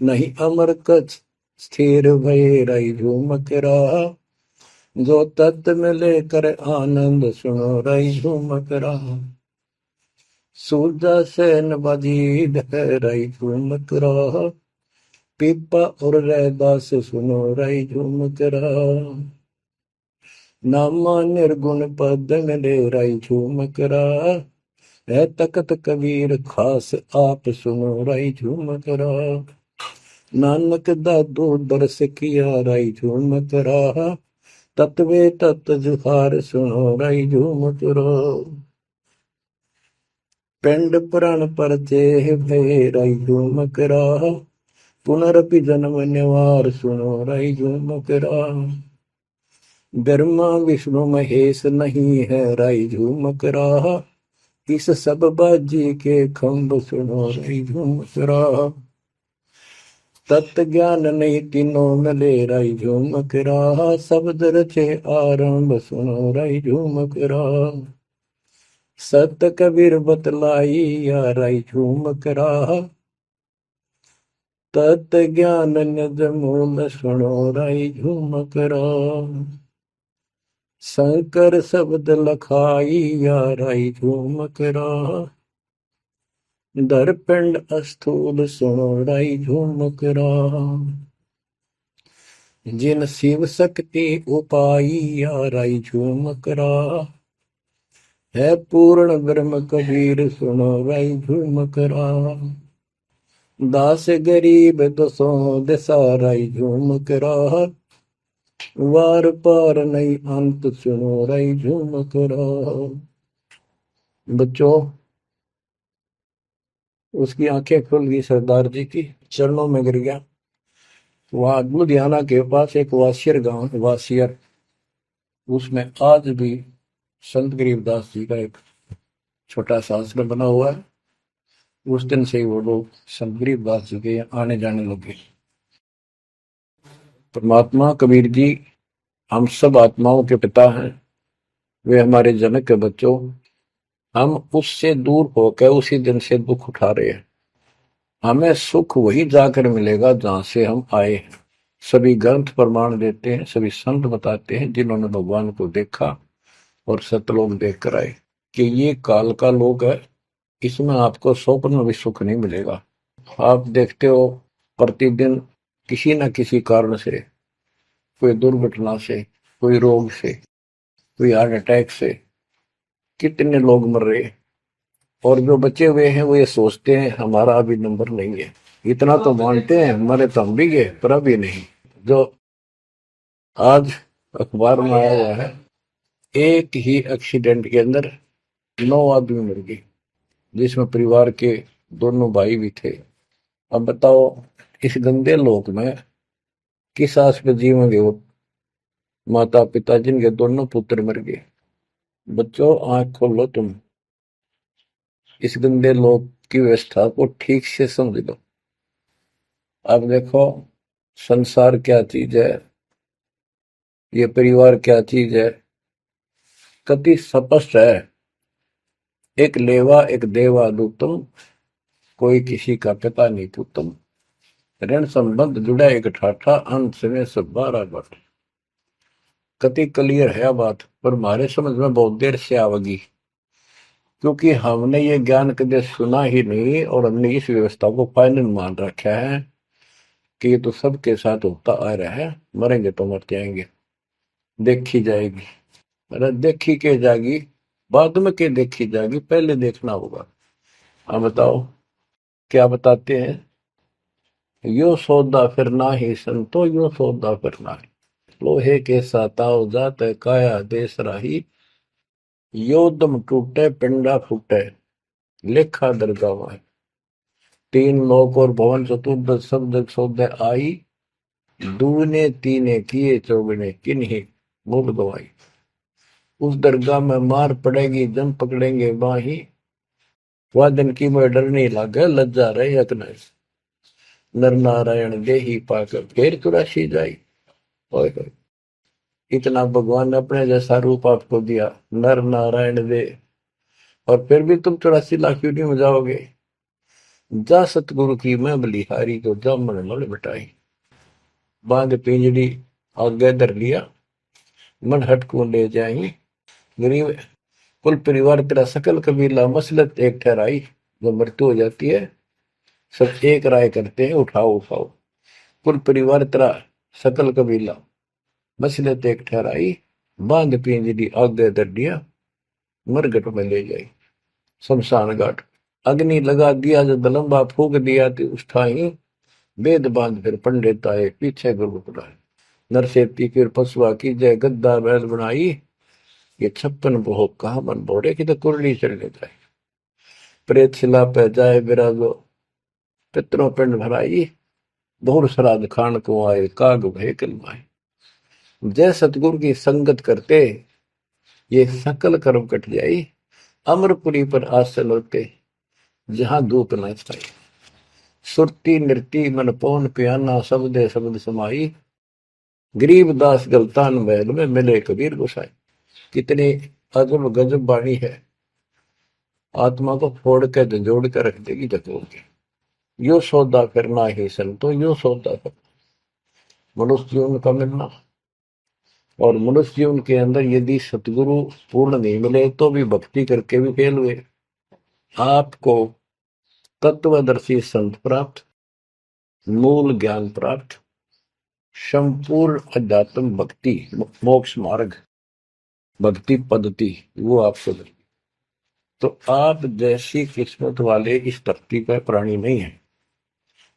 नहीं अमर कच्छ स्थिर भय राई झूम करा, जो तत्त में लेकर आनंद सुनो रही झूमक रहा। सूरजा से नवाजीद है रही झूमक रहा। पीपा और रैदास सुनो रही झूमक रहा। नामा निर्गुण पद में ले रही झूमक रहा। है तकत कबीर खास आप सुनो रही झूमक रहा। नानक दादू दरस किया रही झूमक रहा। तत्वे तत् जुहार सुनो रही झूमक रहा। पिंड पुराण पर देह भय रही झूमक रहा। पुनरपि जन्म निवार सुनो रही झूमक रहा। ब्रह्मा विष्णु महेश नहीं है रही झूमक रहा। इस सब बाजी के खंभ सुनो रही झूमक रहा। तत्व ज्ञान नहीं तीनों मिले रही झूमक रहा। शब्द रचे आरंभ सुनो रही झूमक रहा। सत कबीर बतलाई या रही झूमक रहा। तत् ज्ञान निज मूल सुनो रही झूमक रहा। शंकर शब्द लखाई या रही झूमक रहा। दरपिंड अस्थूल सुनो रही झूमक रहा। जिन शिव शक्ति उपाई या रही झूमक रहा। है पूर्ण ब्रह्म कबीर सुनो रही झूमक रहा। दास गरीब दसों दिशा रही झूमक रहा। वार पार नहीं अंत सुनो रही झूमक रहा। बच्चों, उसकी आंखें खुल गई, सरदार जी की चरणों में गिर गया। वहां लुधियाना के पास एक वासियर गांव है, वासियर, उसमें आज भी संत गरीबदास जी का एक छोटा सा आश्रम बना हुआ है। उस दिन से ही वो लोग संत गरीबदास जी के आने जाने लगे। परमात्मा कबीर जी हम सब आत्माओं के पिता हैं। वे हमारे जनक के बच्चों, हम उससे दूर होकर उसी दिन से दुख उठा रहे हैं। हमें सुख वही जाकर मिलेगा जहां से हम आए हैं। सभी ग्रंथ प्रमाण देते हैं, सभी संत बताते हैं जिन्होंने भगवान को देखा और सतलोक देख कर आए कि ये काल का लोक है, इसमें आपको स्वप्न में भी सुख नहीं मिलेगा। आप देखते हो प्रतिदिन किसी न किसी कारण से, कोई दुर्घटना से, कोई रोग से, कोई हार्ट अटैक से कितने लोग मर रहे हैं। और जो बचे हुए हैं वो ये सोचते हैं हमारा अभी नंबर नहीं है। इतना तो मानते हैं मरे तो हम भी गए, पर अभी नहीं। जो आज अखबार में आया हुआ है, एक ही एक्सीडेंट के अंदर 9 आदमी मर गए, जिसमें परिवार के दोनों भाई भी थे। अब बताओ इस गंदे लोक में किस आस पे जीवेंगे वो माता पिता जिनके दोनों पुत्र मर गए। बच्चों, आंख खोलो, तुम इस गंदे लोक की व्यवस्था को ठीक से समझ लो। अब देखो संसार क्या चीज है, ये परिवार क्या चीज है, कति स्पष्ट है। एक लेवा एक देवा दूतम, कोई किसी का पिता नहीं पुतम। ऋण संबंध जुड़ा एक ठाठा, अंत में सब 12 बट। कति क्लियर है बात, पर हमारे समझ में बहुत देर से आवेगी, क्योंकि हमने ये ज्ञान कभी सुना ही नहीं और हमने इस व्यवस्था को फाइनल मान रखा है कि ये तो सबके साथ होता आ रहा है, मरेंगे तो मरते आएंगे, देखी जाएगी। अरे देखी के जाएगी, बाद में के देखी जाएगी, पहले देखना होगा। हाँ बताओ क्या बताते हैं। यो सौदा फिर ना ही संतो, यो सौदा फिर ना ही। लोहे के साताव जात काया देश राही। यो दम टूटे पिंडा फूटे, लेखा दरगावा। 3 लोक और भवन चतुर्दश शब्द सौदे आई। दूने तीने किए चौगने किन्हीं मूल गवाई। उस दरगाह में मार पड़ेगी जम पकड़ेंगे बाही। वादन की में डर नहीं लागे लज्जा रहे अकने। नर नारायण देही पाकर फिर चुरासी जाई। ओए होए, इतना भगवान ने अपने जैसा रूप आपको दिया, नर नारायण दे, और फिर भी तुम 84 लाख क्यों नहीं हो जाओगे। जा सतगुरु की मैं बलिहारी, जो जामन मल बिटाई। बांध पिंजड़ी आगे धर लिया, मन हट को ले जाई। गरीब कुल परिवार तेरा सकल कबीला मसलत एक ठहराई। जब मृत्यु हो जाती है सब एक राय करते हैं, उठाओ उठाओ। कुल परिवार तेरा सकल कबीला मसलत एक ठहराई। बांध पिंजरी आगे दर दिया, मरघट में ले जाई शमशान घाट। अग्नि लगा दिया जब लंबा फूक दिया तो उस ठाई। वेद बांध फिर पंडित आए पीछे गुरु बुलाए। नरसेती फिर पशुआ की जय गद्दा बैल बनाई। ये 56 भोग कहा मन बोरे की तो कुरली चढ़ने जाए। प्रेत शिला पे जाए विराजो, पितरों पिंड भराई। बहुर श्राद्ध खान को आए काग भय कलमाए। जय सतगुरु की संगत करते ये सकल कर्म कट जाई। अमरपुरी पर आसन होते जहां धूप न छाई। सुरती नृती मन पौन पियाना शब्दे शब्द समाई। गरीब दास गलतान महल में मिले कबीर गोसाई। कितनी अजब गजब वाणी है, आत्मा को फोड़ के झंझोड़ के रख देगी जकोड़ के। यो सौदा करना ही संतो, यो सौदा करना मनुष्य जीवन का मिलना। और मनुष्य जीवन के अंदर यदि सतगुरु पूर्ण नहीं मिले तो भी भक्ति करके भी फेल हुए। आपको तत्वदर्शी संत प्राप्त, मूल ज्ञान प्राप्त, संपूर्ण अध्यात्म भक्ति मोक्ष मार्ग भक्ति पद्धति वो आपको मिले। तो आप जैसी किस्मत वाले इस धरती पर प्राणी नहीं है।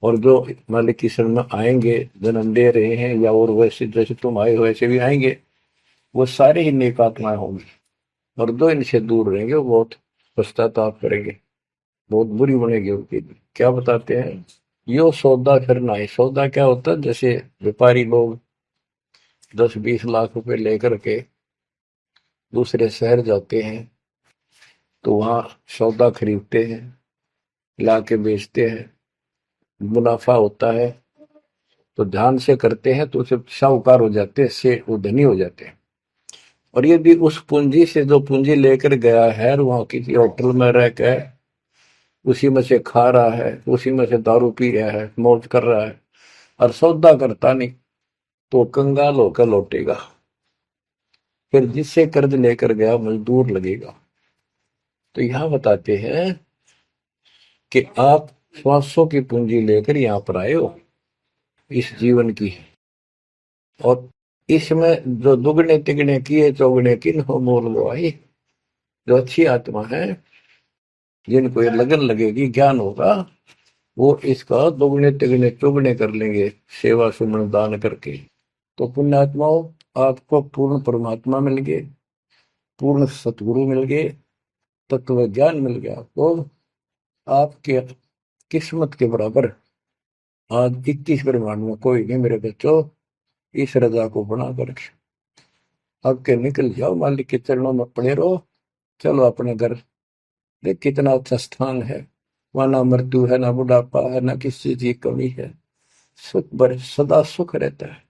और जो मालिक की शरण में आएंगे, जन्म दे रहे हैं या और वैसे जैसे तुम आए हो वैसे भी आएंगे, वो सारे ही नेक आत्माएं होंगी। और जो इनसे दूर रहेंगे वो बहुत पश्चाताप करेंगे, बहुत बुरी बनेगी उनकी। क्या बताते हैं, यो सौदा करना है। सौदा क्या होता है, जैसे व्यापारी लोग 10-20 लाख रुपए लेकर के दूसरे शहर जाते हैं तो वहां सौदा खरीदते हैं, ला के बेचते हैं, मुनाफा होता है तो ध्यान से करते हैं तो उसे साहूकार हो जाते हैं, से वो धनी हो जाते हैं। और यदि उस पूंजी से जो पूंजी लेकर गया है वहां किसी होटल में रह के उसी में से खा रहा है, उसी में से दारू पी रहा है, मौज कर रहा है और सौदा करता नहीं, तो कंगाल होकर लौटेगा। फिर जिससे कर्ज लेकर गया मजदूर लगेगा। तो यहां बताते हैं कि आप श्वासों की पूंजी लेकर यहां पर आए हो इस जीवन की, और इसमें जो दुगने तिगने किए चौगने किन हो मोल वो आई। जो अच्छी आत्मा है जिनको ये लगन लगेगी, ज्ञान होगा, वो इसका दोगुने तिगने चौगने कर लेंगे सेवा सुमन दान करके। तो पुण्यात्माओं, आपको पूर्ण परमात्मा मिल गए, पूर्ण सतगुरु मिल गए, तत्व ज्ञान मिल गया। तो आपके किस्मत के बराबर आज 21 ब्रह्मांड में कोई नहीं मेरे बच्चों। इस रजा को बना कर अब के निकल जाओ, मालिक के चरणों में पड़े रहो। चलो अपने घर, देख कितना अच्छा स्थान है। वहां ना मृत्यु है, ना बुढ़ापा है, ना किसी चीज की कमी है। सुख भरे सदा सुख रहता है।